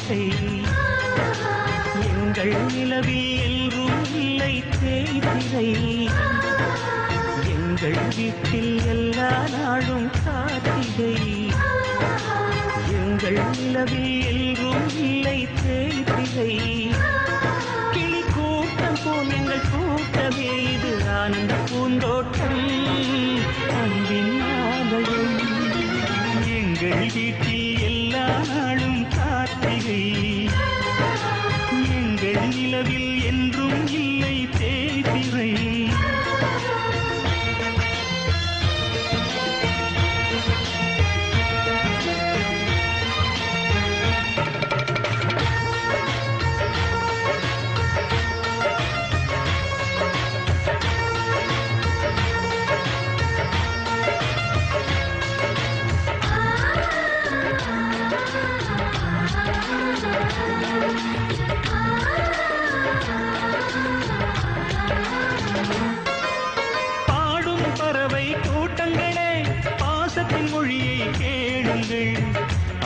கார்த்திகை எங்கள் நிலவில் என்றும் இல்லை தேய்திரை எங்கள் வீட்டில் எல்லா நாளும் கார்த்திகை எங்கள் நிலவில் என்றும் இல்லை தேய்திரை கிளி கூட்டம் போல் எங்கள் கூட்டமே இது ஆனந்த பூந்தோட்டம் அன்பின் ஆலயம் எங்கள் வீட்டில் எல்லா நாளும் கார்த்திகை எங்கள் நிலவில் என்றும் இல்லை தேய்திரை பாடும் பறவை கூட்டங்களே பாசத்தின் மொழியை கேளுங்கள்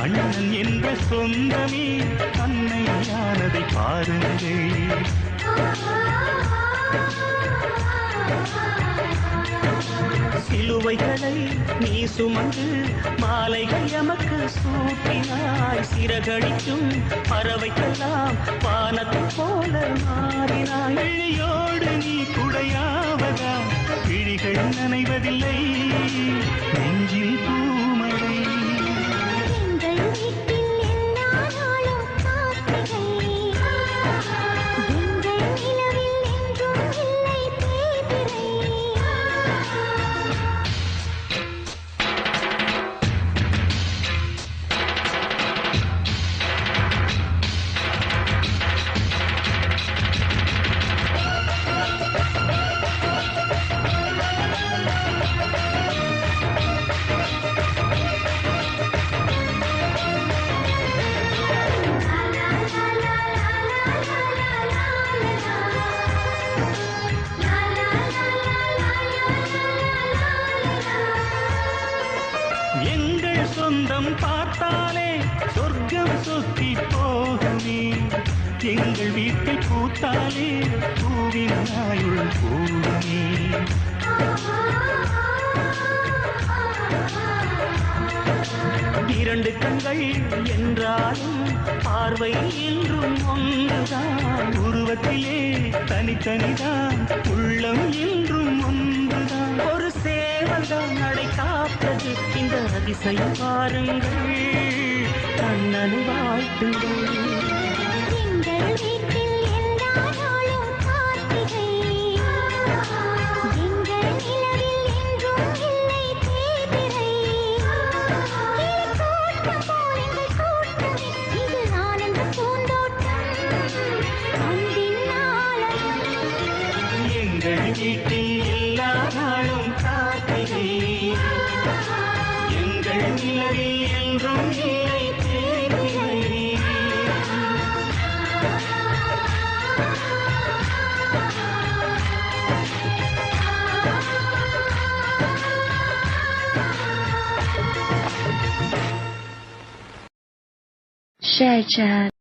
அண்ணன் என்ற சொந்தமே அன்னையானதை பாருங்கள் சிலுவைகளை நீ சுமந்து மாலைகள் எமக்கு சூட்டினாய் சிறகடிக்கும் பறவைக்கெல்லாம் வானத்தை போல மாறினாய் விழியோடு நீ குடையாவதா விழிகள் நனைவதில்லை நெஞ்சில் பூமழை எங்கள் சொந்தம் பார்த்தாலே சொர்க்கம் சுத்தி போகுமே எங்கள் வீட்டை பூத்தாலே பூவின் ஆயுள் கூடுமே இரண்டு கண்கள் என்றாலும் பார்வை என்றும் ஒன்றுதான் உருவத்திலே தனித்தனிதான் உள்ளம் என்றும் ஒன்றுதான் ஒரு சேவல்தான் நடை காப்பது இந்த அதிசயம் பாருங்கள் கண்ணனை வாழ்த்துங்கள் எங்கள் வீட்டில் எல்லா நாளும் கார்த்திகை எங்கள் நிலவில் என்றும் இல்லை தேய்திரை கூட்டம் போல் எங்கள் கூட்டமே இது ஆனந்த பூந்தோட்டம் அன்பின் ஆலயம் எங்கள் வீட்டில் எல்லா நாளும் கார்த்திகை எங்கள் நிலவில் என்றும் இல்லை தேய்திரை Share chat.